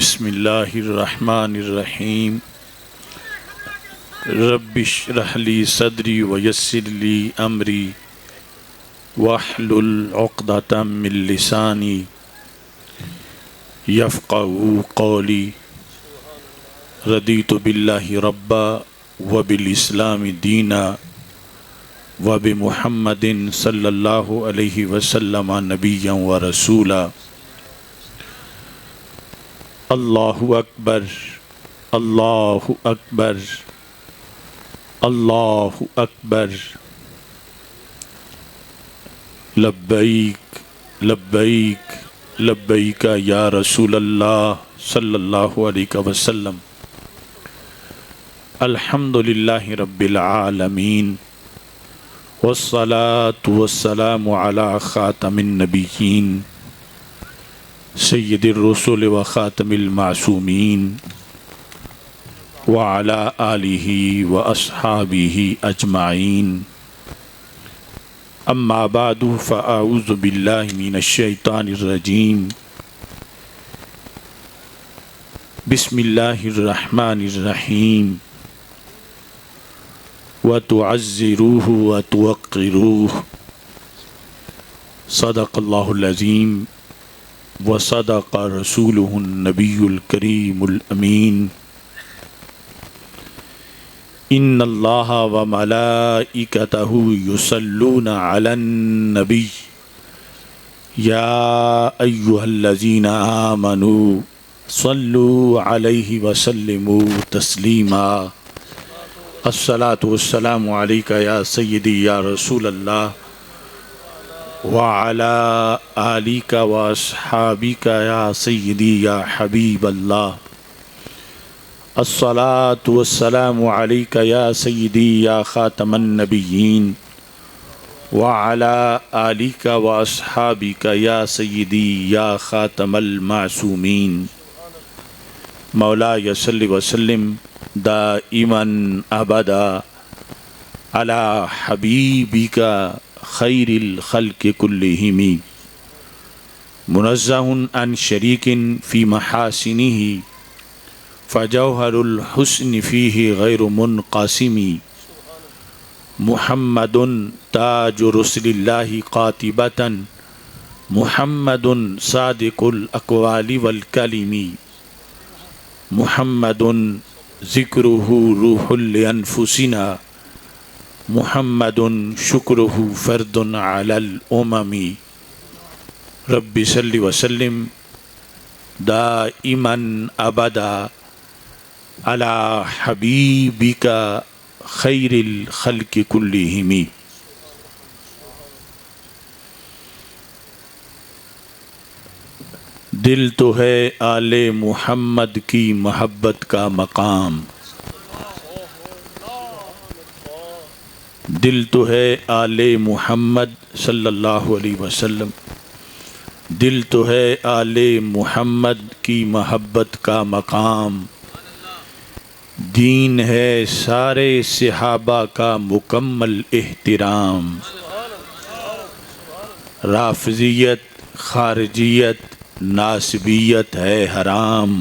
بسم اللہ الرحمن الرحیم رب اشرح لی صدری ویسر لی امری واحلل عقدۃ من لسانی یفقہوا قولی رضیت باللہ ربا وبالاسلام دینا وبمحمد صلی اللہ علیہ وسلم نبیا ورسولا اللہ اکبر اللہ اکبر اللہ اکبر لبیک لبیک لبیک یا رسول اللہ صلی اللہ علیہ وسلم الحمد للہ رب العالمین والصلاة والسلام علی خاتم النبیین سید الرسل و خاتم المعصومین وعلی آلہ و اصحابہ اجمعین اما بعد فاعوذ باللہ من الشیطان الرجیم بسم اللہ الرحمن الرحیم وتعزروہ وتوقروہ صدق اللہ العظیم وصدق رسوله النبی الکریم الامین ان اللہ وملائکتہ یصلون علی النبی یا ایہا الذین آمنوا صلوا علیہ وسلموا تسلیما الصلاۃ والسلام علیکہ یا سیدی یا رسول اللہ وعلى آلك وأصحابك يا سيدي يا حبيب الله الصلاة والسلام عليك يا سيدي يا خاتم النبيين وعلى آلك وأصحابك يا سيدي يا خاتم المعصومين مولاي صل وسلم دائما أبدا على حبيبك خیر الخلق کلہم منزہ عن شریک فی محاسنہ فجوہر الحسن فیہ غیر منقسم محمد تاج رسل اللہ قاطبۃ محمد صادق الاقوال والکلم محمد ذکرہ روح لانفسنا محمد شکرہ فرد علی الامم رب صلی وسلم دائما ابدا علی حبیبک خیر الخلق کلہم دل تو ہے آل محمد کی محبت کا مقام دل تو ہے آل محمد صلی اللہ علیہ وسلم دل تو ہے آل محمد کی محبت کا مقام دین ہے سارے صحابہ کا مکمل احترام رافضیت خارجیت ناسبیت ہے حرام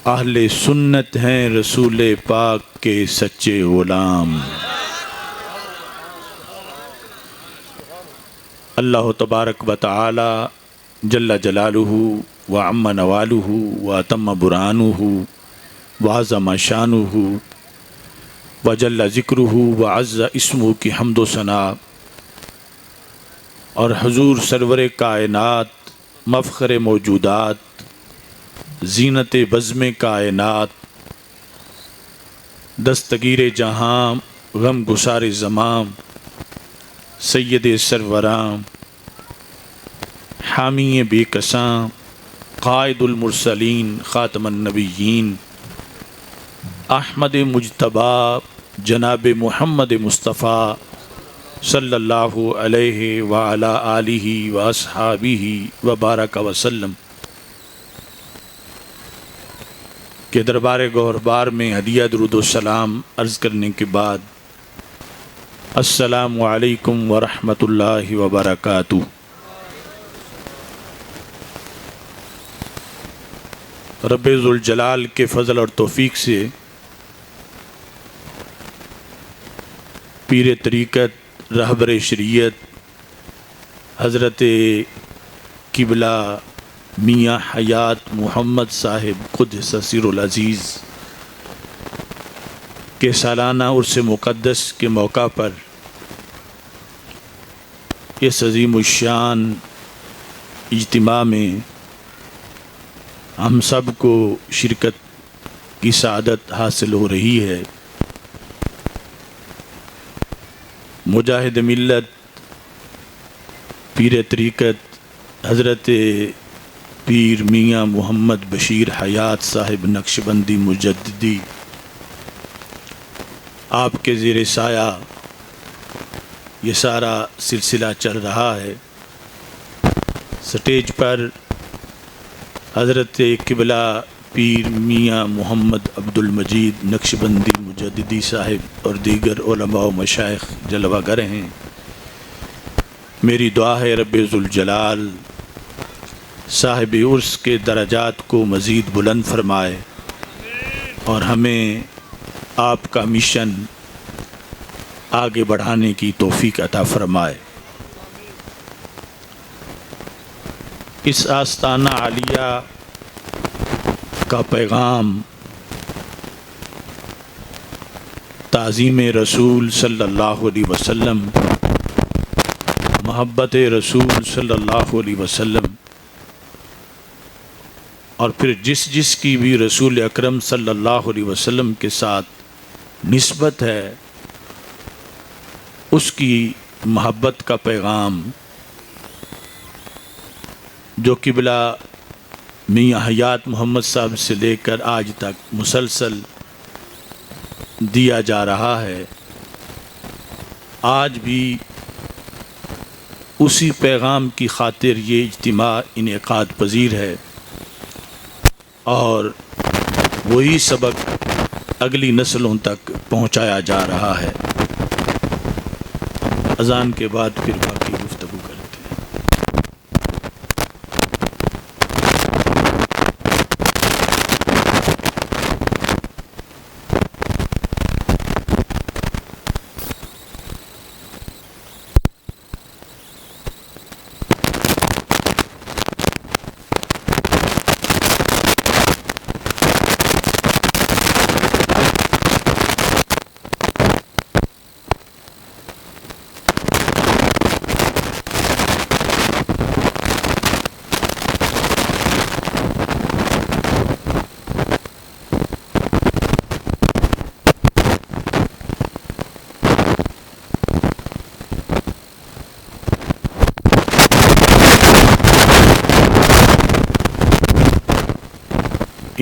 اہل سنت ہیں رسول پاک کے سچے غلام اللہ تبارک و تعالی جل جلالہ وعم نوالہ واتم برہانہ وعظم شانہ وجل ذکرہ وعز اسمہ کی حمد و ثنا اور حضور سرور کائنات مفخر موجودات زینت بزم کائنات دستگیر جہاں غم گسار زمام سید سرورام حامی بے کساں قائد المرسلین خاتم النبیین احمد مجتبی جناب محمد مصطفیٰ صلی اللہ علیہ وعلی آلہ واصحابہ وبارک وسلم کے دربار گوہربار میں ہدیہ درود و سلام عرض کرنے کے بعد السلام علیکم ورحمۃ اللہ وبرکاتہ رب ذوالجلال کے فضل اور توفیق سے پیر طریقت رہبر شریعت حضرت قبلہ میاں حیات محمد صاحب قدس سر العزیز کے سالانہ عرس مقدس کے موقع پر اس عظیم الشان اجتماع میں ہم سب کو شرکت کی سعادت حاصل ہو رہی ہے۔ مجاہد ملت پیر طریقت حضرت پیر میاں محمد بشیر حیات صاحب نقشبندی مجددی، آپ کے زیر سایہ یہ سارا سلسلہ چل رہا ہے۔ سٹیج پر حضرت قبلہ پیر میاں محمد عبد المجید نقشبندی مجددی صاحب اور دیگر علماء و مشائخ جلوہ گر ہیں۔ میری دعا ہے رب ذوالجلال صاحب عرس کے درجات کو مزید بلند فرمائے اور ہمیں آپ کا مشن آگے بڑھانے کی توفیق عطا فرمائے۔ اس آستانہ عالیہ کا پیغام تعظیم رسول صلی اللہ علیہ وسلم، محبت رسول صلی اللہ علیہ وسلم، اور پھر جس کی بھی رسول اکرم صلی اللہ علیہ وسلم کے ساتھ نسبت ہے اس کی محبت کا پیغام جو قبلہ میاں حیات محمد صاحب سے لے کر آج تک مسلسل دیا جا رہا ہے، آج بھی اسی پیغام کی خاطر یہ اجتماع انعقاد پذیر ہے اور وہی سبق اگلی نسلوں تک پہنچایا جا رہا ہے۔ اذان کے بعد پھر باقی گفتگو کرتے ہیں۔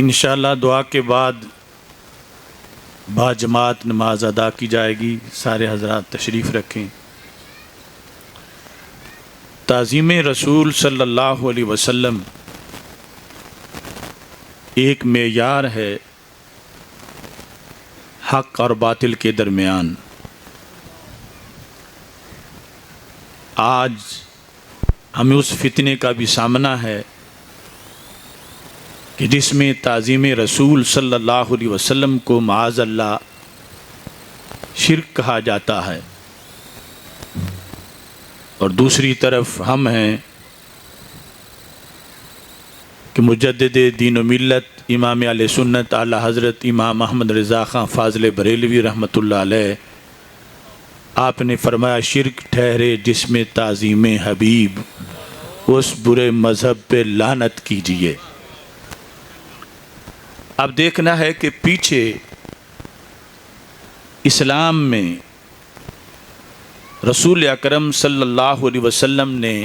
انشاءاللہ دعا کے بعد باجماعت نماز ادا کی جائے گی۔ سارے حضرات تشریف رکھیں۔ تعظیم رسول صلی اللہ علیہ وسلم ایک معیار ہے حق اور باطل کے درمیان۔ آج ہمیں اس فتنے کا بھی سامنا ہے کہ جس میں تعظیم رسول صلی اللہ علیہ وسلم کو معاذ اللہ شرک کہا جاتا ہے، اور دوسری طرف ہم ہیں کہ مجدد دین و ملت امام اہل سنت اعلی حضرت امام احمد رضا خان فاضل بریلوی رحمۃ اللہ علیہ، آپ نے فرمایا شرک ٹھہرے جس میں تعظیم حبیب، اس برے مذہب پہ لعنت کیجیے۔ اب دیکھنا ہے کہ پیچھے اسلام میں رسول اکرم صلی اللہ علیہ وسلم نے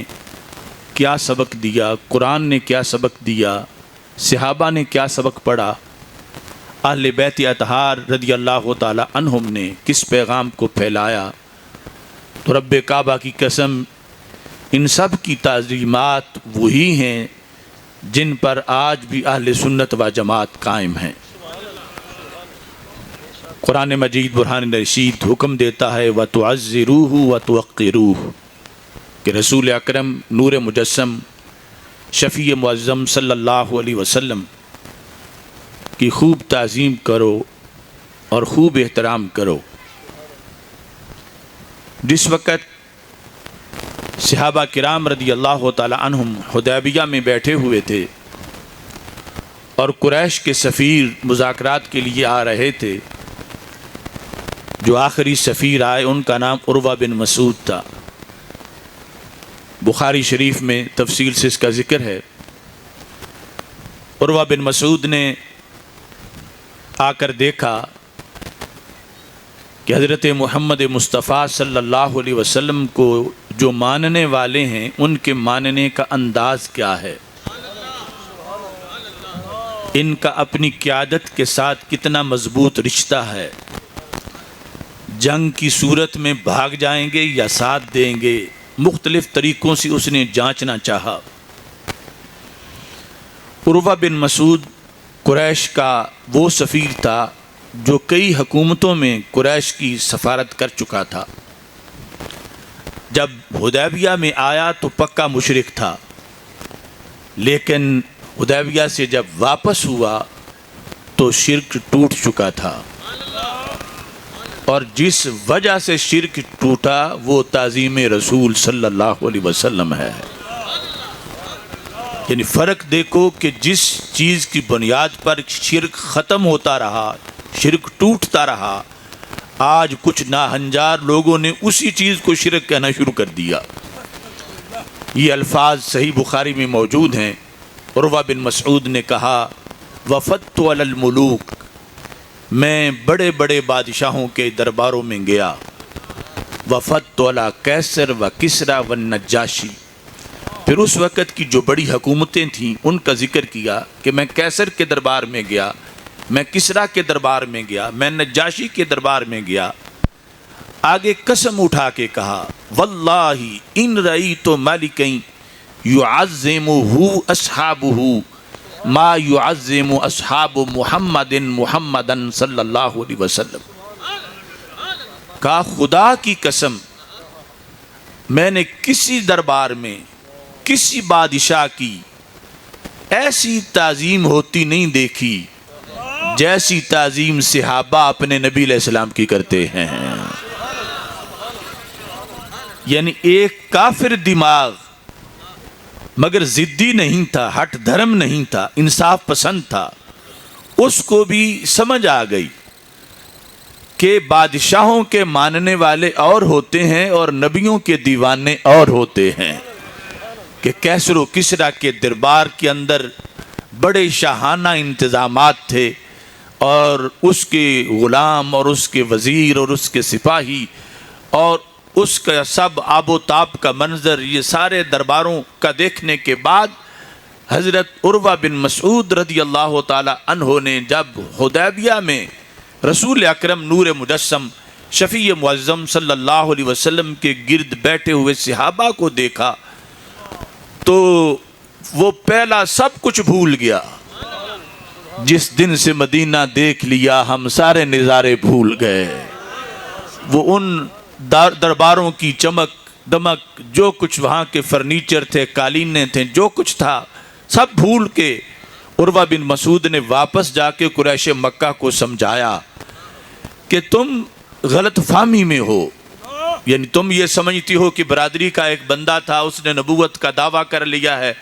کیا سبق دیا، قرآن نے کیا سبق دیا، صحابہ نے کیا سبق پڑھا، اہل بیت اطہار رضی اللہ تعالی عنہم نے کس پیغام کو پھیلایا۔ تو رب کعبہ کی قسم ان سب کی تعظیمات وہی ہیں جن پر آج بھی اہل سنت و جماعت قائم ہیں۔ قرآن مجید برہان رشید حکم دیتا ہے وَتُعَزِّرُوهُ وَتُوَقِّرُوهُ کہ رسول اکرم نور مجسم شفیع معظم صلی اللہ علیہ وسلم کی خوب تعظیم کرو اور خوب احترام کرو۔ جس وقت صحابہ کرام رضی اللہ تعالی عنہم حدیبیہ میں بیٹھے ہوئے تھے اور قریش کے سفیر مذاکرات کے لیے آ رہے تھے، جو آخری سفیر آئے ان کا نام عروہ بن مسعود تھا۔ بخاری شریف میں تفصیل سے اس کا ذکر ہے۔ عروہ بن مسعود نے آ کر دیکھا کہ حضرت محمد مصطفیٰ صلی اللہ علیہ وسلم کو جو ماننے والے ہیں ان کے ماننے کا انداز کیا ہے، ان کا اپنی قیادت کے ساتھ کتنا مضبوط رشتہ ہے، جنگ کی صورت میں بھاگ جائیں گے یا ساتھ دیں گے، مختلف طریقوں سے اس نے جانچنا چاہا۔ عروہ بن مسعود قریش کا وہ سفیر تھا جو کئی حکومتوں میں قریش کی سفارت کر چکا تھا۔ جب حدیبیہ میں آیا تو پکا مشرک تھا، لیکن حدیبیہ سے جب واپس ہوا تو شرک ٹوٹ چکا تھا، اور جس وجہ سے شرک ٹوٹا وہ تعظیم رسول صلی اللہ علیہ وسلم ہے۔ یعنی فرق دیکھو کہ جس چیز کی بنیاد پر شرک ختم ہوتا رہا، شرک ٹوٹتا رہا، آج کچھ ناہنجار لوگوں نے اسی چیز کو شرک کہنا شروع کر دیا۔ یہ الفاظ صحیح بخاری میں موجود ہیں۔ عروہ بن مسعود نے کہا وفدت علی الملوک، میں بڑے بڑے بادشاہوں کے درباروں میں گیا، وفدت علی قیصر و کسریٰ و النجاشی، پھر اس وقت کی جو بڑی حکومتیں تھیں ان کا ذکر کیا کہ میں قیصر کے دربار میں گیا، میں کسریٰ کے دربار میں گیا، میں نجاشی کے دربار میں گیا۔ آگے قسم اٹھا کے کہا واللہ ان رأیت ملکین یعظمہ اصحابہ ما یعظم اصحاب محمد محمدن صلی اللہ علیہ وسلم۔ کہا خدا کی قسم میں نے کسی دربار میں کسی بادشاہ کی ایسی تعظیم ہوتی نہیں دیکھی جیسی تعظیم صحابہ اپنے نبی علیہ السلام کی کرتے ہیں۔ یعنی ایک کافر دماغ مگر ضدی نہیں تھا، ہٹ دھرم نہیں تھا، انصاف پسند تھا، اس کو بھی سمجھ آ گئی کہ بادشاہوں کے ماننے والے اور ہوتے ہیں اور نبیوں کے دیوانے اور ہوتے ہیں، کہ کیسر و کسریٰ کے دربار کے اندر بڑے شاہانہ انتظامات تھے، اور اس کے غلام اور اس کے وزیر اور اس کے سپاہی اور اس کا سب آب و تاب کا منظر، یہ سارے درباروں کا دیکھنے کے بعد حضرت عروہ بن مسعود رضی اللہ تعالی عنہ نے جب حدیبیہ میں رسول اکرم نور مجسم شفیع معظم صلی اللہ علیہ وسلم کے گرد بیٹھے ہوئے صحابہ کو دیکھا تو وہ پہلا سب کچھ بھول گیا۔ جس دن سے مدینہ دیکھ لیا ہم سارے نظارے بھول گئے، وہ ان درباروں کی چمک دمک، جو کچھ وہاں کے فرنیچر تھے، قالینیں تھے، جو کچھ تھا سب بھول کے عروہ بن مسعود نے واپس جا کے قریش مکہ کو سمجھایا کہ تم غلط فہمی میں ہو، یعنی تم یہ سمجھتی ہو کہ برادری کا ایک بندہ تھا، اس نے نبوت کا دعویٰ کر لیا ہے،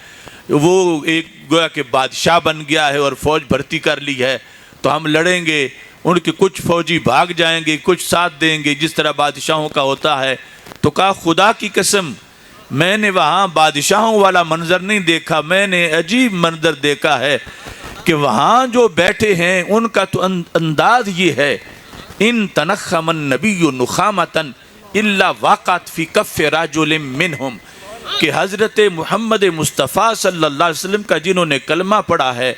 وہ ایک گویا کہ بادشاہ بن گیا ہے اور فوج بھرتی کر لی ہے، تو ہم لڑیں گے، ان کے کچھ فوجی بھاگ جائیں گے، کچھ ساتھ دیں گے، جس طرح بادشاہوں کا ہوتا ہے۔ تو کہا خدا کی قسم میں نے وہاں بادشاہوں والا منظر نہیں دیکھا، میں نے عجیب منظر دیکھا ہے کہ وہاں جو بیٹھے ہیں ان کا تو انداز یہ ہے، ان تنخم النبی نخامتن الا وقعت فی کف رجل منہم، کہ حضرت محمد مصطفیٰ صلی اللہ علیہ وسلم کا جنہوں نے کلمہ پڑھا ہے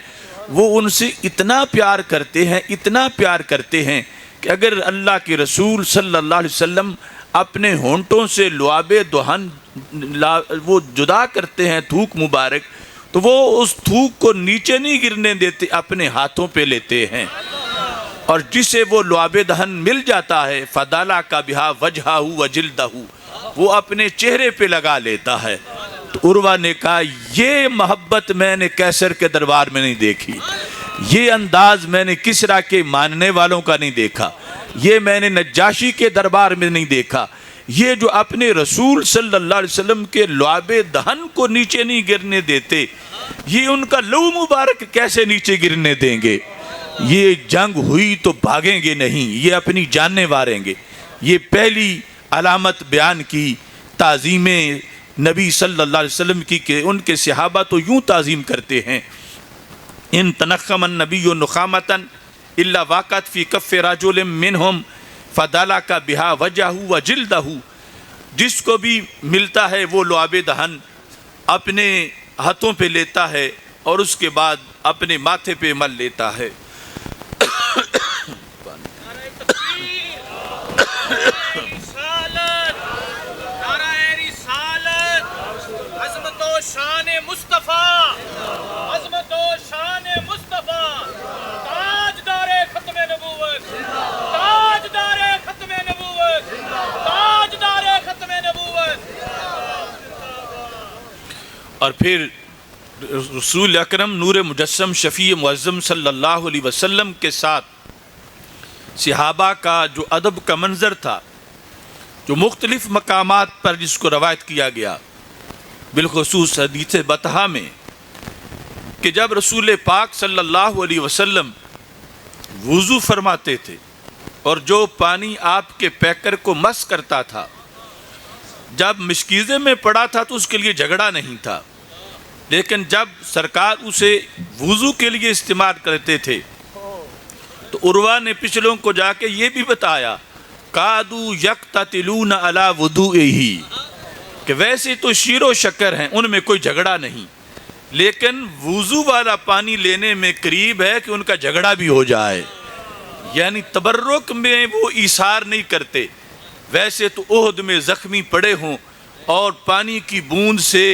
وہ ان سے اتنا پیار کرتے ہیں، اتنا پیار کرتے ہیں کہ اگر اللہ کے رسول صلی اللہ علیہ وسلم اپنے ہونٹوں سے لعاب دہن وہ جدا کرتے ہیں، تھوک مبارک، تو وہ اس تھوک کو نیچے نہیں گرنے دیتے، اپنے ہاتھوں پہ لیتے ہیں، اور جسے وہ لعاب دہن مل جاتا ہے فدالا کا بہا وجہہ وجلدہ، وہ اپنے چہرے پہ لگا لیتا ہے۔ تو عروہ نے کہا یہ محبت میں نے قیصر کے دربار میں نہیں دیکھی، یہ انداز میں نے کسرا کے ماننے والوں کا نہیں دیکھا، یہ میں نے نجاشی کے دربار میں نہیں دیکھا، یہ جو اپنے رسول صلی اللہ علیہ وسلم کے لعاب دہن کو نیچے نہیں گرنے دیتے، یہ ان کا لو مبارک کیسے نیچے گرنے دیں گے؟ یہ جنگ ہوئی تو بھاگیں گے نہیں، یہ اپنی جانیں واریں گے۔ یہ پہلی علامت بیان کی تعظیم نبی صلی اللہ علیہ وسلم کی کہ ان کے صحابہ تو یوں تعظیم کرتے ہیں، ان تنخم النبی نخامتا الا واقعت فی کف رجل منہم فدلک بہا وجہہ وجلدہ، جس کو بھی ملتا ہے وہ لعاب دہن اپنے ہاتھوں پہ لیتا ہے اور اس کے بعد اپنے ماتھے پہ مل لیتا ہے۔ شان مصطفیٰ، عظمت و شان مصطفیٰ، تاجدار ختم نبوت، تاجدار ختم نبوت، تاجدار ختم نبوت۔ اور پھر رسول اکرم نور مجسم شفیع معظم صلی اللہ علیہ وسلم کے ساتھ صحابہ کا جو ادب کا منظر تھا، جو مختلف مقامات پر جس کو روایت کیا گیا، بالخصوص حدیث بطحہ میں، کہ جب رسول پاک صلی اللہ علیہ وسلم وضو فرماتے تھے اور جو پانی آپ کے پیکر کو مس کرتا تھا، جب مشکیزے میں پڑا تھا تو اس کے لیے جھگڑا نہیں تھا، لیکن جب سرکار اسے وضو کے لیے استعمال کرتے تھے تو عروہ نے پچھلوں کو جا کے یہ بھی بتایا، قادو یقتتلون علی وضوئہ، کہ ویسے تو شیر و شکر ہیں، ان میں کوئی جھگڑا نہیں، لیکن وضو والا پانی لینے میں قریب ہے کہ ان کا جھگڑا بھی ہو جائے، یعنی تبرک میں وہ ایثار نہیں کرتے۔ ویسے تو احد میں زخمی پڑے ہوں اور پانی کی بوند سے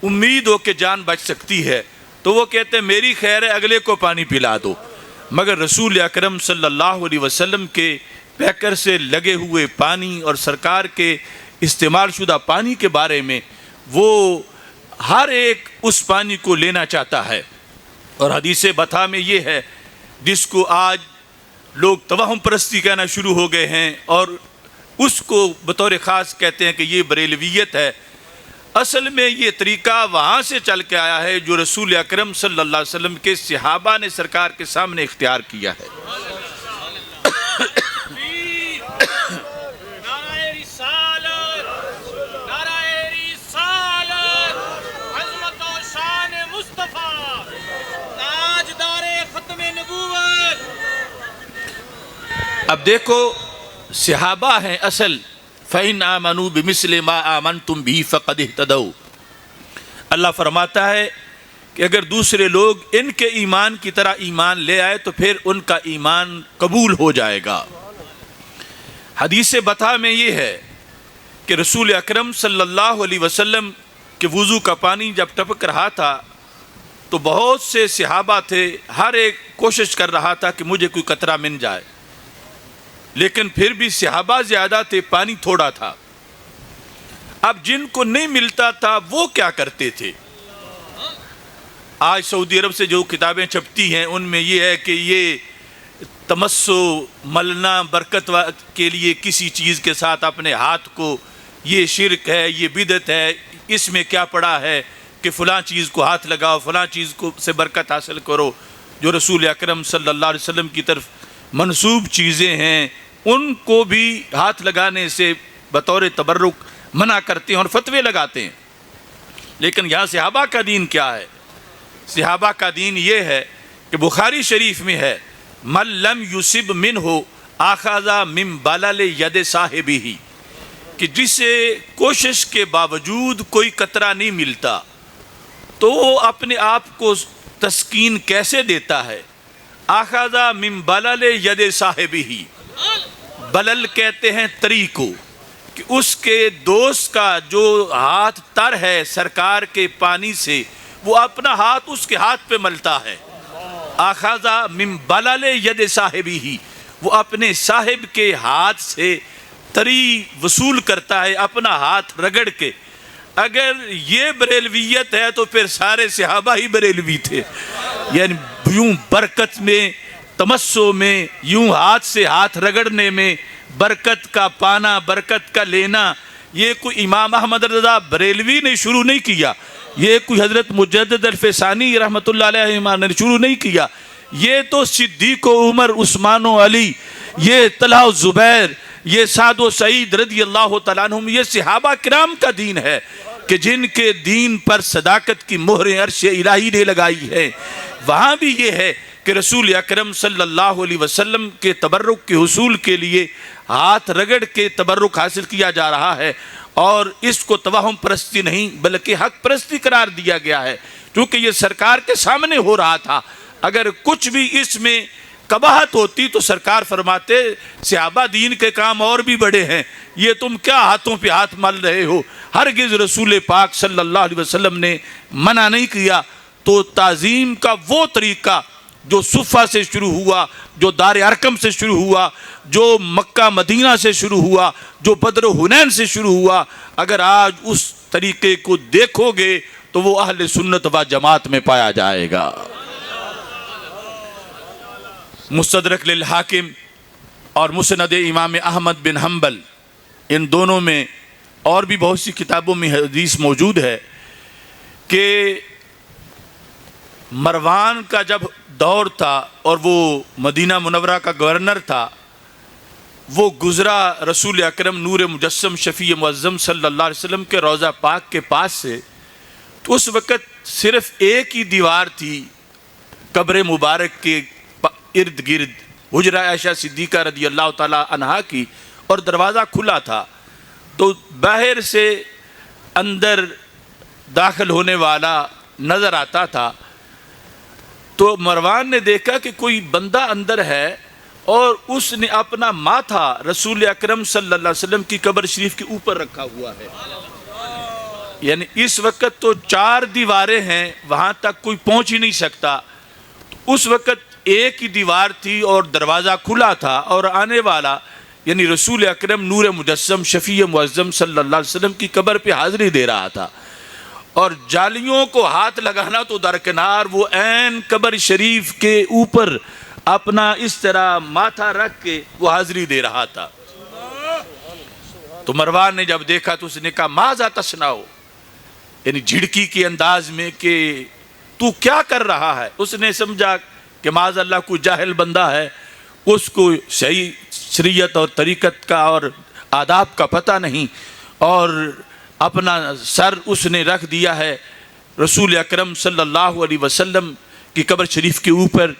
امید ہو کہ جان بچ سکتی ہے تو وہ کہتے ہیں میری خیر ہے، اگلے کو پانی پلا دو، مگر رسول اکرم صلی اللہ علیہ وسلم کے پیکر سے لگے ہوئے پانی اور سرکار کے استعمال شدہ پانی کے بارے میں وہ ہر ایک اس پانی کو لینا چاہتا ہے۔ اور حدیث بطحہ میں یہ ہے، جس کو آج لوگ توہم پرستی کہنا شروع ہو گئے ہیں اور اس کو بطور خاص کہتے ہیں کہ یہ بریلویت ہے، اصل میں یہ طریقہ وہاں سے چل کے آیا ہے جو رسول اکرم صلی اللہ علیہ وسلم کے صحابہ نے سرکار کے سامنے اختیار کیا ہے۔ اب دیکھو صحابہ ہیں اصل، فَإِنْ آمَنُوا بِمِثْلِ مَا آمَنْتُمْ بِهِ فَقَدْ اهْتَدَوْا۔ اللہ فرماتا ہے کہ اگر دوسرے لوگ ان کے ایمان کی طرح ایمان لے آئے تو پھر ان کا ایمان قبول ہو جائے گا۔ حدیث بطحہ میں یہ ہے کہ رسول اکرم صلی اللہ علیہ وسلم کے وضو کا پانی جب ٹپک رہا تھا تو بہت سے صحابہ تھے، ہر ایک کوشش کر رہا تھا کہ مجھے کوئی قطرہ مل جائے، لیکن پھر بھی صحابہ زیادہ تھے، پانی تھوڑا تھا۔ اب جن کو نہیں ملتا تھا وہ کیا کرتے تھے؟ آج سعودی عرب سے جو کتابیں چھپتی ہیں ان میں یہ ہے کہ یہ تمسو ملنا برکت کے لیے کسی چیز کے ساتھ اپنے ہاتھ کو، یہ شرک ہے، یہ بدعت ہے، اس میں کیا پڑا ہے کہ فلاں چیز کو ہاتھ لگاؤ، فلاں چیز کو سے برکت حاصل کرو۔ جو رسول اکرم صلی اللہ علیہ وسلم کی طرف منسوب چیزیں ہیں ان کو بھی ہاتھ لگانے سے بطور تبرک منع کرتے ہیں اور فتوے لگاتے ہیں۔ لیکن یہاں صحابہ کا دین کیا ہے؟ صحابہ کا دین یہ ہے کہ بخاری شریف میں ہے، مَن لَمْ يُصِبْ مِنْهُ آخَذَ مِنْ بَلَلِ يَدِ صَاحِبِهِ، کہ جسے کوشش کے باوجود کوئی قطرہ نہیں ملتا تو وہ اپنے آپ کو تسکین کیسے دیتا ہے؟ آخذ من بلل ید صاحبہ، بلل کہتے ہیں تری کو، کہ اس کے دوست کا جو ہاتھ تر ہے سرکار کے پانی سے وہ اپنا ہاتھ اس کے ہاتھ پہ ملتا ہے۔ آخذ من بلل ید صاحبہ، وہ اپنے صاحب کے ہاتھ سے تری وصول کرتا ہے اپنا ہاتھ رگڑ کے۔ اگر یہ بریلویت ہے تو پھر سارے صحابہ ہی بریلوی تھے، یعنی یوں برکت میں، تمسو میں، یوں ہاتھ سے ہاتھ رگڑنے میں، برکت کا پانا، برکت کا لینا، یہ کوئی امام احمد رضا بریلوی نے شروع نہیں کیا، یہ کوئی حضرت مجدد الفسانی رحمۃ اللہ علیہ نے شروع نہیں کیا، یہ تو صدیق و عمر، عثمان و علی، یہ طلحہ و زبیر، یہ سعد و سعید رضی اللہ تعالیٰ عنہم، یہ صحابہ کرام کا دین ہے کہ جن کے دین پر صداقت کی مہر عرش الہی نے لگائی ہے۔ وہاں بھی یہ ہے کہ رسول اکرم صلی اللہ علیہ وسلم کے تبرک کے حصول کے لیے ہاتھ رگڑ کے تبرک حاصل کیا جا رہا ہے، اور اس کو توہم پرستی نہیں بلکہ حق پرستی قرار دیا گیا ہے، کیونکہ یہ سرکار کے سامنے ہو رہا تھا۔ اگر کچھ بھی اس میں قباحت ہوتی تو سرکار فرماتے صحابہ دین کے کام اور بھی بڑے ہیں، یہ تم کیا ہاتھوں پہ ہاتھ مل رہے ہو؟ ہرگز رسول پاک صلی اللہ علیہ وسلم نے منع نہیں کیا۔ تو تعظیم کا وہ طریقہ جو صفہ سے شروع ہوا، جو دار ارقم سے شروع ہوا، جو مکہ مدینہ سے شروع ہوا، جو بدر و حنین سے شروع ہوا، اگر آج اس طریقے کو دیکھو گے تو وہ اہل سنت و جماعت میں پایا جائے گا۔ مستدرک للحاکم اور مسند امام احمد بن حنبل، ان دونوں میں اور بھی بہت سی کتابوں میں حدیث موجود ہے کہ مروان کا جب دور تھا اور وہ مدینہ منورہ کا گورنر تھا، وہ گزرا رسول اکرم نور مجسم شفیع معظم صلی اللہ علیہ وسلم کے روضہ پاک کے پاس سے، تو اس وقت صرف ایک ہی دیوار تھی قبر مبارک کے ارد گرد، حجرہ عائشہ صدیقہ رضی اللہ تعالی عنہا کی، اور دروازہ کھلا تھا، تو باہر سے اندر داخل ہونے والا نظر آتا تھا۔ تو مروان نے دیکھا کہ کوئی بندہ اندر ہے اور اس نے اپنا ماتھا رسول اکرم صلی اللہ علیہ وسلم کی قبر شریف کے اوپر رکھا ہوا ہے۔ یعنی اس وقت تو 4 دیواریں ہیں، وہاں تک کوئی پہنچ ہی نہیں سکتا، اس وقت ایک ہی دیوار تھی اور دروازہ کھلا تھا، اور آنے والا یعنی رسول اکرم نور مجسم شفیع معظم صلی اللہ علیہ وسلم کی قبر پہ حاضری دے رہا تھا، اور جالیوں کو ہاتھ لگانا تو درکنار، وہ عین قبر شریف کے اوپر اپنا اس طرح ماتھا رکھ کے وہ حاضری دے رہا تھا۔ تو مروان نے جب دیکھا تو اس نے کہا ماذا تصنعو، یعنی جھڑکی کے انداز میں کہ تو کیا کر رہا ہے؟ اس نے سمجھا کہ معاذ اللہ کوئی جاہل بندہ ہے، اس کو صحیح شریعت اور طریقت کا اور آداب کا پتہ نہیں، اور اپنا سر اس نے رکھ دیا ہے رسول اکرم صلی اللہ علیہ وسلم کی قبر شریف کے اوپر،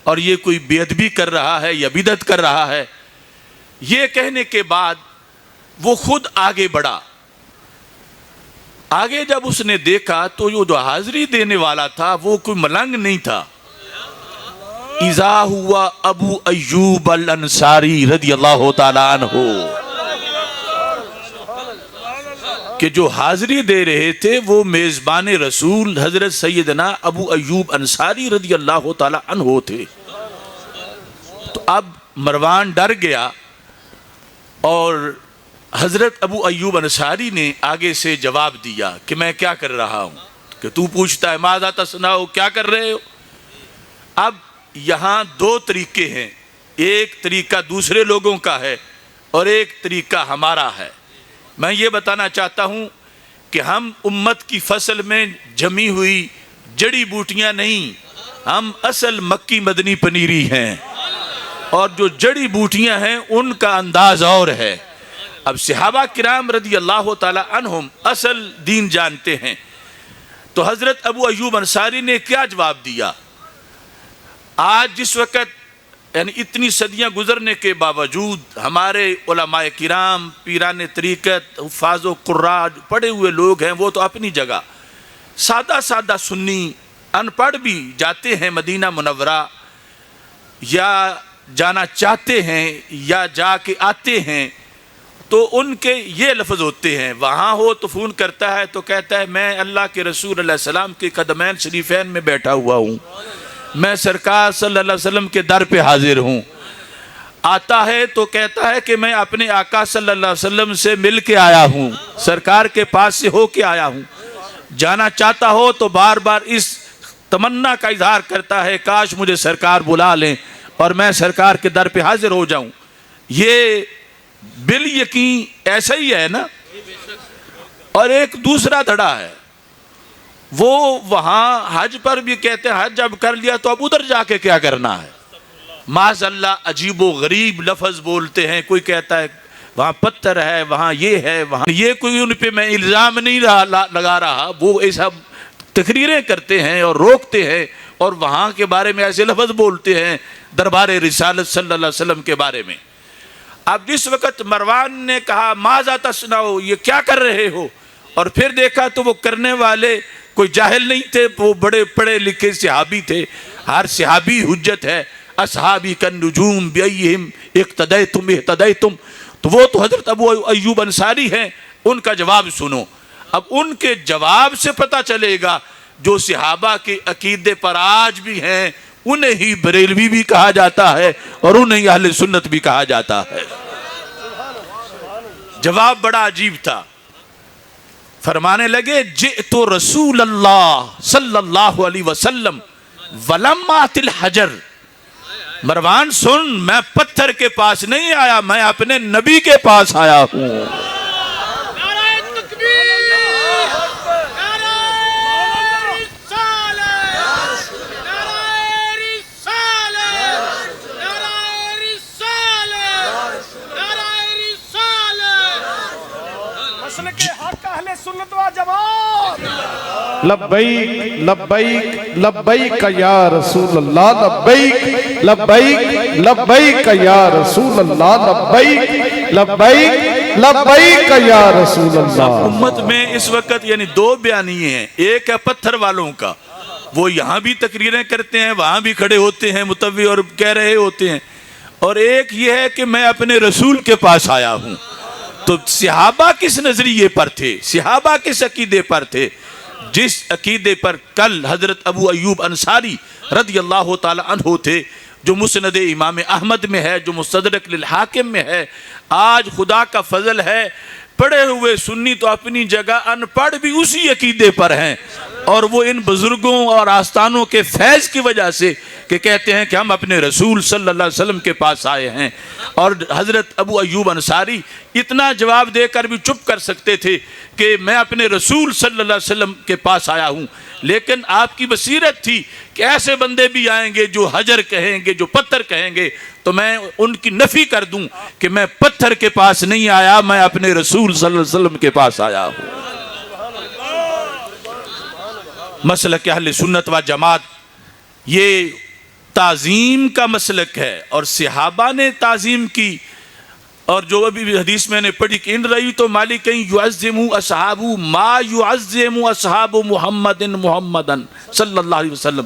اور یہ کوئی بے ادبی کر رہا ہے یا بدعت کر رہا ہے۔ یہ کہنے کے بعد وہ خود آگے بڑھا۔ آگے جب اس نے دیکھا تو جو حاضری دینے والا تھا وہ کوئی ملنگ نہیں تھا، اذا ہوا ابو ایوب الانصاری رضی اللہ تعالیٰ عنہ، کہ جو حاضری دے رہے تھے وہ میزبان رسول حضرت سیدنا ابو ایوب انصاری رضی اللہ تعالیٰ عنہ تھے۔ تو اب مروان ڈر گیا، اور حضرت ابو ایوب انصاری نے آگے سے جواب دیا کہ میں کیا کر رہا ہوں، کہ تو پوچھتا ہے ماذا تصنعو، کیا کر رہے ہو؟ اب یہاں 2 طریقے ہیں، ایک طریقہ دوسرے لوگوں کا ہے اور ایک طریقہ ہمارا ہے۔ میں یہ بتانا چاہتا ہوں کہ ہم امت کی فصل میں جمی ہوئی جڑی بوٹیاں نہیں، ہم اصل مکی مدنی پنیری ہیں، اور جو جڑی بوٹیاں ہیں ان کا انداز اور ہے۔ اب صحابہ کرام رضی اللہ تعالی عنہم اصل دین جانتے ہیں، تو حضرت ابو ایوب انصاری نے کیا جواب دیا؟ آج جس وقت یعنی اتنی صدیاں گزرنے کے باوجود ہمارے علماء کرام، پیران طریقت، حفاظ و قراء پڑھے ہوئے لوگ ہیں، وہ تو اپنی جگہ سادہ سادہ سنی ان پڑھ بھی جاتے ہیں مدینہ منورہ، یا جانا چاہتے ہیں یا جا کے آتے ہیں، تو ان کے یہ لفظ ہوتے ہیں، وہاں ہو تو فون کرتا ہے تو کہتا ہے میں اللہ کے رسول علیہ السلام کے قدمین شریفین میں بیٹھا ہوا ہوں، میں سرکار صلی اللہ علیہ وسلم کے در پہ حاضر ہوں۔ آتا ہے تو کہتا ہے کہ میں اپنے آقا صلی اللہ علیہ وسلم سے مل کے آیا ہوں، سرکار کے پاس سے ہو کے آیا ہوں۔ جانا چاہتا ہو تو بار بار اس تمنا کا اظہار کرتا ہے کاش مجھے سرکار بلا لیں اور میں سرکار کے در پہ حاضر ہو جاؤں. یہ بال یقین ایسا ہی ہے نا. اور ایک دوسرا دھڑا ہے، وہ وہاں حج پر بھی کہتے ہیں حج جب کر لیا تو اب ادھر جا کے کیا کرنا ہے. معاذ اللہ عجیب و غریب لفظ بولتے ہیں. کوئی کہتا ہے وہاں پتھر ہے، وہاں یہ ہے، وہاں یہ. کوئی ان پہ میں الزام نہیں لگا رہا، وہ ایسا تقریریں کرتے ہیں اور روکتے ہیں اور وہاں کے بارے میں ایسے لفظ بولتے ہیں دربار رسالت صلی اللہ علیہ وسلم کے بارے میں. اب جس وقت مروان نے کہا ماذا تصنعو، یہ کیا کر رہے ہو، اور پھر دیکھا تو وہ کرنے والے کوئی جاہل نہیں تھے، وہ بڑے پڑھے لکھے صحابی تھے. ہر صحابی حجت ہے. اصحابی کالنجوم بیئہم اقتدیتم اہتدیتم. تو وہ تو حضرت ابو ایوب انصاری ہیں. ان کا جواب سنو. اب ان کے جواب سے پتہ چلے گا جو صحابہ کے عقیدے پر آج بھی ہیں انہیں ہی بریلوی بھی کہا جاتا ہے اور انہیں اہل سنت بھی کہا جاتا ہے. جواب بڑا عجیب تھا. فرمانے لگے جئت رسول اللہ صلی اللہ علیہ وسلم ولم آت الحجر. مروان سن، میں پتھر کے پاس نہیں آیا، میں اپنے نبی کے پاس آیا ہوں. نعرہ تکبیر، نعرہ رسالت، نعرہ رسالت، نعرہ رسالت، نعرہ رسالت. مسلک حق اہل سنت و جماعت. لبیک لبیک لبیک یا رسول اللہ، لبیک لبیک لبیک یا رسول اللہ، لبیک لبیک لبیک یا رسول اللہ. امت میں اس وقت یعنی دو بیانیے ہیں. ایک ہے پتھر والوں کا، وہ یہاں بھی تقریریں کرتے ہیں، وہاں بھی کھڑے ہوتے ہیں متوی اور کہہ رہے ہوتے ہیں. اور ایک یہ ہے کہ میں اپنے رسول کے پاس آیا ہوں. تو صحابہ کس نظریے پر تھے، صحابہ کس عقیدے پر تھے؟ جس عقیدے پر کل حضرت ابو ایوب انصاری رضی اللہ تعالی عنہ تھے، جو مسند امام احمد میں ہے، جو مستدرک للحاکم میں ہے. آج خدا کا فضل ہے پڑھے ہوئے سنی تو اپنی جگہ ان پڑھ بھی اسی عقیدے پر ہیں، اور وہ ان بزرگوں اور آستانوں کے فیض کی وجہ سے کہ کہتے ہیں کہ ہم اپنے رسول صلی اللہ علیہ وسلم کے پاس آئے ہیں. اور حضرت ابو ایوب انصاری اتنا جواب دے کر بھی چپ کر سکتے تھے کہ میں اپنے رسول صلی اللہ علیہ وسلم کے پاس آیا ہوں، لیکن آپ کی بصیرت تھی کہ ایسے بندے بھی آئیں گے جو حجر کہیں گے، جو پتھر کہیں گے، تو میں ان کی نفی کر دوں کہ میں پتھر کے پاس نہیں آیا، میں اپنے رسول صلی اللہ علیہ وسلم کے پاس آیا ہوں. مسلک اہل سنت و جماعت یہ تعظیم کا مسلک ہے، اور صحابہ نے تعظیم کی. اور جو ابھی حدیث میں نے پڑھی کہ ان رہی تو مالک یعظم اصحاب ما یعظم اصحاب محمد محمدن صلی اللہ علیہ وسلم.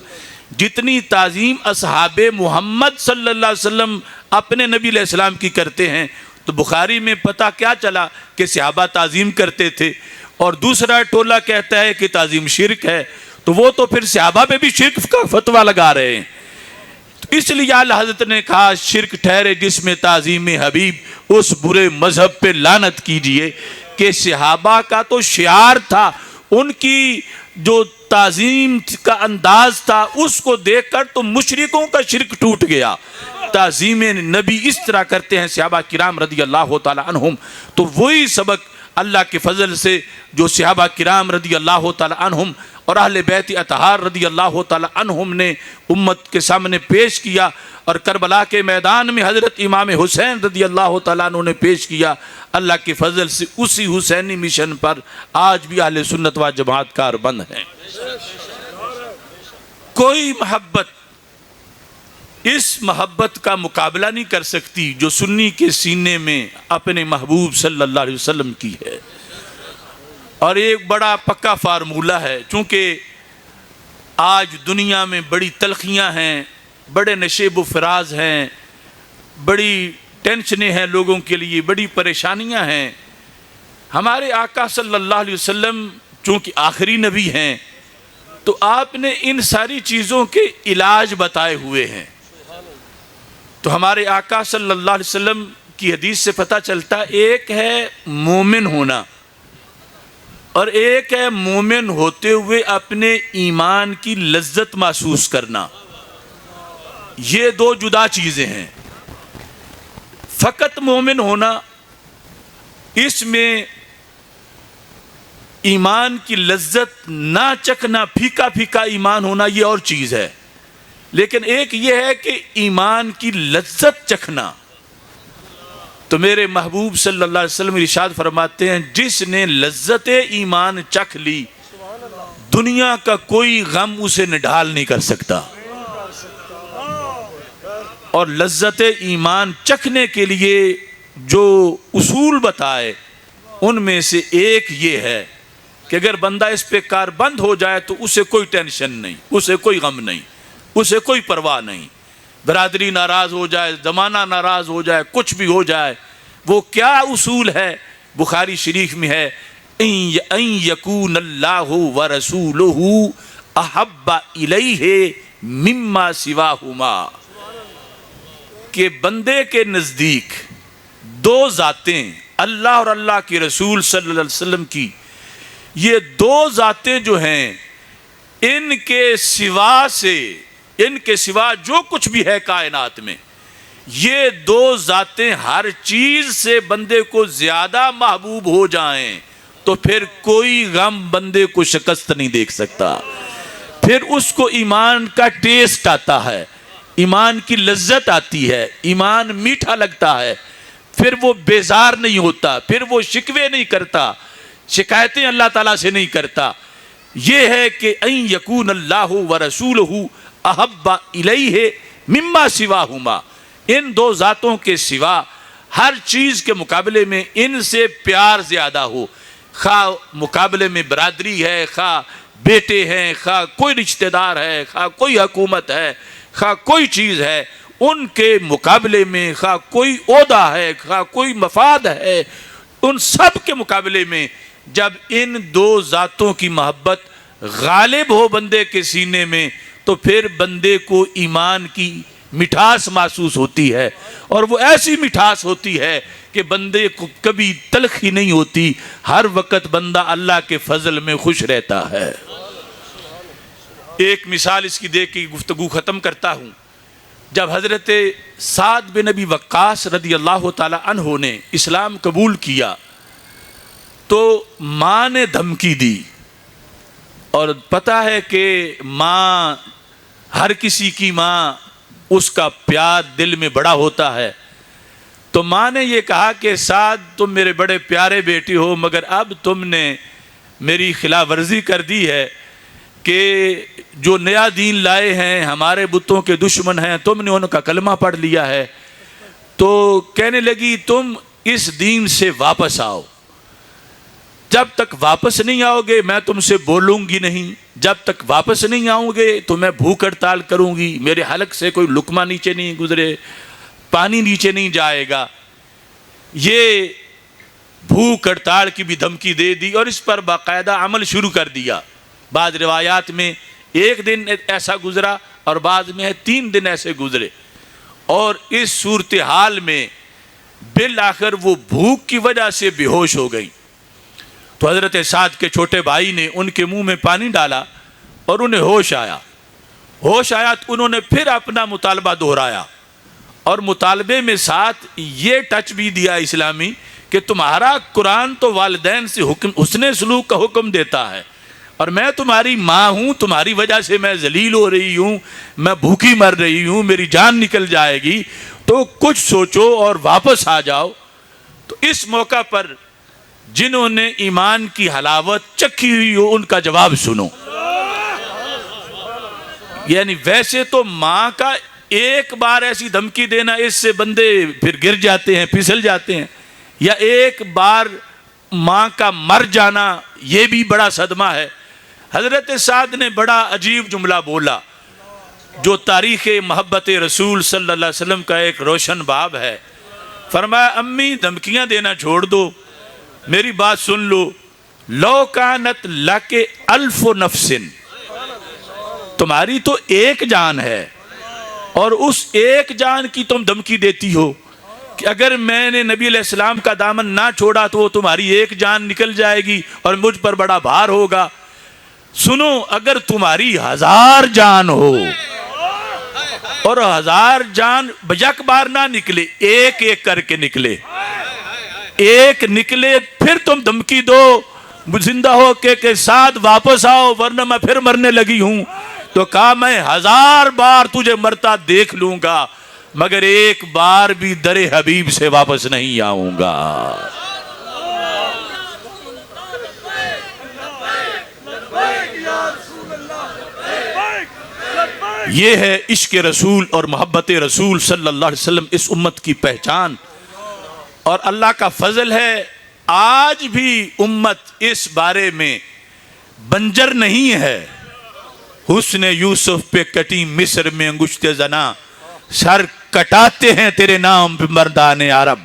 جتنی تعظیم اصحاب محمد صلی اللہ علیہ وسلم اپنے نبی علیہ السلام کی کرتے ہیں، تو بخاری میں پتہ کیا چلا کہ صحابہ تعظیم کرتے تھے. اور دوسرا ٹولہ کہتا ہے کہ تعظیم شرک ہے، تو وہ تو پھر صحابہ پہ بھی شرک کا فتویٰ لگا رہے ہیں. اس لیے اعلیٰ حضرت نے کہا شرک ٹھہرے جس میں تعظیم حبیب، اس برے مذہب پہ لعنت کیجئے. کہ صحابہ کا تو شعار تھا، ان کی جو تعظیم کا انداز تھا، اس کو دیکھ کر تو مشرکوں کا شرک ٹوٹ گیا. تعظیم نبی اس طرح کرتے ہیں صحابہ کرام رضی اللہ تعالی عنہم. تو وہی سبق اللہ کے فضل سے جو صحابہ کرام رضی اللہ تعالی عنہم اور اہل بیت اطہار رضی اللہ تعالی عنہم نے امت کے سامنے پیش کیا، اور کربلا کے میدان میں حضرت امام حسین رضی اللہ تعالیٰ عنہ نے پیش کیا. اللہ کے فضل سے اسی حسینی مشن پر آج بھی اہل سنت و جماعت کاربند ہیں. کوئی محبت اس محبت کا مقابلہ نہیں کر سکتی جو سنی کے سینے میں اپنے محبوب صلی اللہ علیہ وسلم کی ہے. اور ایک بڑا پکا فارمولہ ہے، چونکہ آج دنیا میں بڑی تلخیاں ہیں، بڑے نشیب و فراز ہیں، بڑی ٹینشنیں ہیں لوگوں کے لیے، بڑی پریشانیاں ہیں. ہمارے آقا صلی اللہ علیہ وسلم چونکہ آخری نبی ہیں، تو آپ نے ان ساری چیزوں کے علاج بتائے ہوئے ہیں. تو ہمارے آقا صلی اللہ علیہ وسلم کی حدیث سے پتہ چلتا، ایک ہے مومن ہونا، اور ایک ہے مومن ہوتے ہوئے اپنے ایمان کی لذت محسوس کرنا. یہ دو جدا چیزیں ہیں. فقط مومن ہونا، اس میں ایمان کی لذت نہ چکھنا، پھیکا پھیکا ایمان ہونا، یہ اور چیز ہے. لیکن ایک یہ ہے کہ ایمان کی لذت چکھنا. تو میرے محبوب صلی اللہ علیہ وسلم ارشاد فرماتے ہیں جس نے لذت ایمان چکھ لی دنیا کا کوئی غم اسے نڈھال نہیں کر سکتا. اور لذت ایمان چکھنے کے لیے جو اصول بتائے ان میں سے ایک یہ ہے کہ اگر بندہ اس پہ کار بند ہو جائے تو اسے کوئی ٹینشن نہیں، اسے کوئی غم نہیں، اسے کوئی پرواہ نہیں. برادری ناراض ہو جائے، زمانہ ناراض ہو جائے، کچھ بھی ہو جائے. وہ کیا اصول ہے؟ بخاری شریف میں ہے ان یکون اللہ ورسولہ احب الیہ مما سواہما، کہ بندے کے نزدیک دو ذاتیں، اللہ اور اللہ کے رسول صلی اللہ علیہ وسلم کی، یہ دو ذاتیں جو ہیں ان کے سوا سے، ان کے سوا جو کچھ بھی ہے کائنات میں، یہ دو ذاتیں ہر چیز سے بندے کو زیادہ محبوب ہو جائیں تو پھر کوئی غم بندے کو شکست نہیں دیکھ سکتا. پھر اس کو ایمان کا ٹیسٹ آتا ہے، ایمان کی لذت آتی ہے، ایمان میٹھا لگتا ہے. پھر وہ بیزار نہیں ہوتا، پھر وہ شکوے نہیں کرتا، شکایتیں اللہ تعالیٰ سے نہیں کرتا. یہ ہے کہ ان یکون اللہ ورسولہ احب الیہ مما سواہما، ان دو ذاتوں کے سوا ہر چیز کے مقابلے میں ان سے پیار زیادہ ہو. خواہ مقابلے میں برادری ہے، خواہ بیٹے ہیں، خواہ کوئی رشتہ دار ہے، خواہ کوئی حکومت ہے، خواہ کوئی چیز ہے، ان کے مقابلے میں خواہ کوئی عہدہ ہے، خواہ کوئی مفاد ہے، ان سب کے مقابلے میں جب ان دو ذاتوں کی محبت غالب ہو بندے کے سینے میں تو پھر بندے کو ایمان کی مٹھاس محسوس ہوتی ہے. اور وہ ایسی مٹھاس ہوتی ہے کہ بندے کو کبھی تلخی نہیں ہوتی، ہر وقت بندہ اللہ کے فضل میں خوش رہتا ہے. ایک مثال اس کی دے کے گفتگو ختم کرتا ہوں. جب حضرت سعد بن ابی وقاص رضی اللہ تعالی عنہ نے اسلام قبول کیا تو ماں نے دھمکی دی، اور پتہ ہے کہ ماں، ہر کسی کی ماں، اس کا پیار دل میں بڑا ہوتا ہے. تو ماں نے یہ کہا کہ سعد تم میرے بڑے پیارے بیٹے ہو، مگر اب تم نے میری خلاف ورزی کر دی ہے کہ جو نیا دین لائے ہیں، ہمارے بتوں کے دشمن ہیں، تم نے ان کا کلمہ پڑھ لیا ہے. تو کہنے لگی تم اس دین سے واپس آؤ. جب تک واپس نہیں آؤ گے میں تم سے بولوں گی نہیں، جب تک واپس نہیں آؤں گے تو میں بھوک ہڑتال کروں گی، میرے حلق سے کوئی لقمہ نیچے نہیں گزرے، پانی نیچے نہیں جائے گا. یہ بھوک ہڑتال کی بھی دھمکی دے دی اور اس پر باقاعدہ عمل شروع کر دیا. بعض روایات میں 1 دن ایسا گزرا اور بعض میں 3 دن ایسے گزرے. اور اس صورتحال میں بالآخر وہ بھوک کی وجہ سے بے ہوش ہو گئی. تو حضرت سعد کے چھوٹے بھائی نے ان کے منہ میں پانی ڈالا اور انہیں ہوش آیا. ہوش آیا تو انہوں نے پھر اپنا مطالبہ دہرایا اور مطالبے میں ساتھ یہ ٹچ بھی دیا اسلامی کہ تمہارا قرآن تو والدین سے حسن سلوک کا حکم دیتا ہے، اور میں تمہاری ماں ہوں، تمہاری وجہ سے میں ذلیل ہو رہی ہوں، میں بھوکی مر رہی ہوں، میری جان نکل جائے گی، تو کچھ سوچو اور واپس آ جاؤ. تو اس موقع پر جنہوں نے ایمان کی حلاوت چکھی ہوئی ہو ان کا جواب سنو. یعنی ویسے تو ماں کا ایک بار ایسی دھمکی دینا اس سے بندے پھر گر جاتے ہیں، پھسل جاتے ہیں، یا ایک بار ماں کا مر جانا یہ بھی بڑا صدمہ ہے. حضرت سعد نے بڑا عجیب جملہ بولا جو تاریخ محبت رسول صلی اللہ علیہ وسلم کا ایک روشن باب ہے. فرمایا امی دھمکیاں دینا چھوڑ دو، میری بات سن لو. لو کانت لک الف نفس، تمہاری تو ایک جان ہے اور اس ایک جان کی تم دھمکی دیتی ہو کہ اگر میں نے نبی علیہ السلام کا دامن نہ چھوڑا تو وہ تمہاری ایک جان نکل جائے گی اور مجھ پر بڑا بھار ہوگا. سنو، اگر تمہاری 1000 جان ہو اور 1000 جان یک بار نہ نکلے، ایک ایک کر کے نکلے، ایک نکلے، پھر تم دھمکی دو زندہ ہو کے ساتھ واپس آؤ ورنہ میں پھر مرنے لگی ہوں. تو کہا میں 1000 بار تجھے مرتا دیکھ لوں گا مگر ایک بار بھی در حبیب سے واپس نہیں آؤں گا. یہ ہے عشق رسول اور محبت رسول صلی اللہ علیہ وسلم، اس امت کی پہچان. اور اللہ کا فضل ہے آج بھی امت اس بارے میں بنجر نہیں ہے. حسن یوسف پہ کٹی مصر میں انگشت زنا، سر کٹاتے ہیں تیرے نام پہ مردان عرب.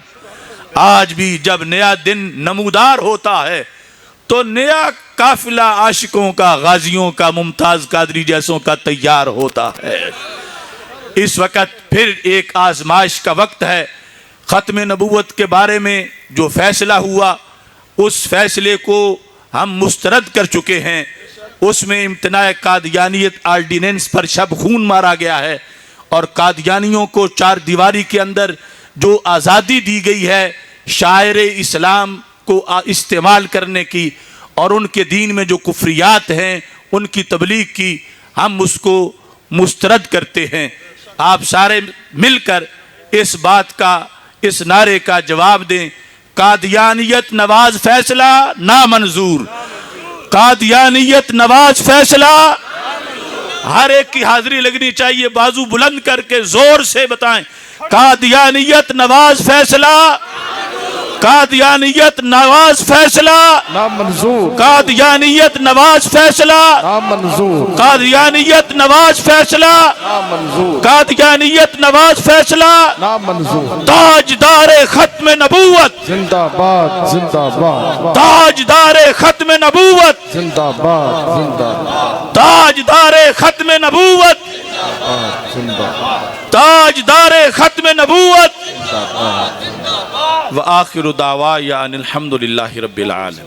آج بھی جب نیا دن نمودار ہوتا ہے تو نیا قافلہ عاشقوں کا، غازیوں کا، ممتاز قادری جیسوں کا تیار ہوتا ہے. اس وقت پھر ایک آزمائش کا وقت ہے. ختم نبوت کے بارے میں جو فیصلہ ہوا اس فیصلے کو ہم مسترد کر چکے ہیں. اس میں امتناع قادیانیت آرڈیننس پر شب خون مارا گیا ہے اور قادیانیوں کو 4 دیواری کے اندر جو آزادی دی گئی ہے شاعر اسلام کو استعمال کرنے کی اور ان کے دین میں جو کفریات ہیں ان کی تبلیغ کی، ہم اس کو مسترد کرتے ہیں. آپ سارے مل کر اس بات کا، اس نعرے کا جواب دیں: قادیانیت نواز فیصلہ نامنظور، قادیانیت نواز فیصلہ. ہر ایک کی حاضری لگنی چاہیے، بازو بلند کر کے زور سے بتائیں: قادیانیت نواز فیصلہ، قادیانیت نواز فیصلہ نامنظور، قادیانیت نواز فیصلہ نامنظور، قادیانیت نواز فیصلہ نامنظور، قادیانیت نواز فیصلہ. نامنظور. تاجدار ختم نبوت، زندہ باد، زندہ باد، تاجدار ختم نبوت، زندہ باد، زندہ باد، تاجدار ختم نبوت، زندہ باد، تاجدار ختم نبوت. وآخر دعوایا ان الحمدللہ رب العالمین.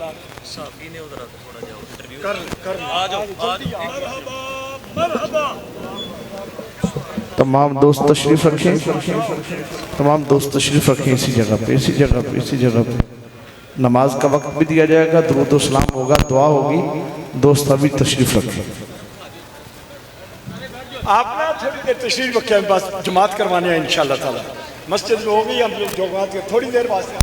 تمام دوست تشریف رکھیں، تمام دوست تشریف رکھیں اسی جگہ پہ، اسی جگہ پہ، اسی جگہ پہ. نماز کا وقت بھی دیا جائے گا، درود و سلام ہوگا، دعا ہوگی. دوست ابھی تشریف رکھیں. آپ نے تھوڑی دیر تشریف رکھیں، بس جماعت کروانے ہیں انشاءاللہ تعالی. مسجد میں ہوگی، ہم لوگ جماعت کے تھوڑی دیر واسطے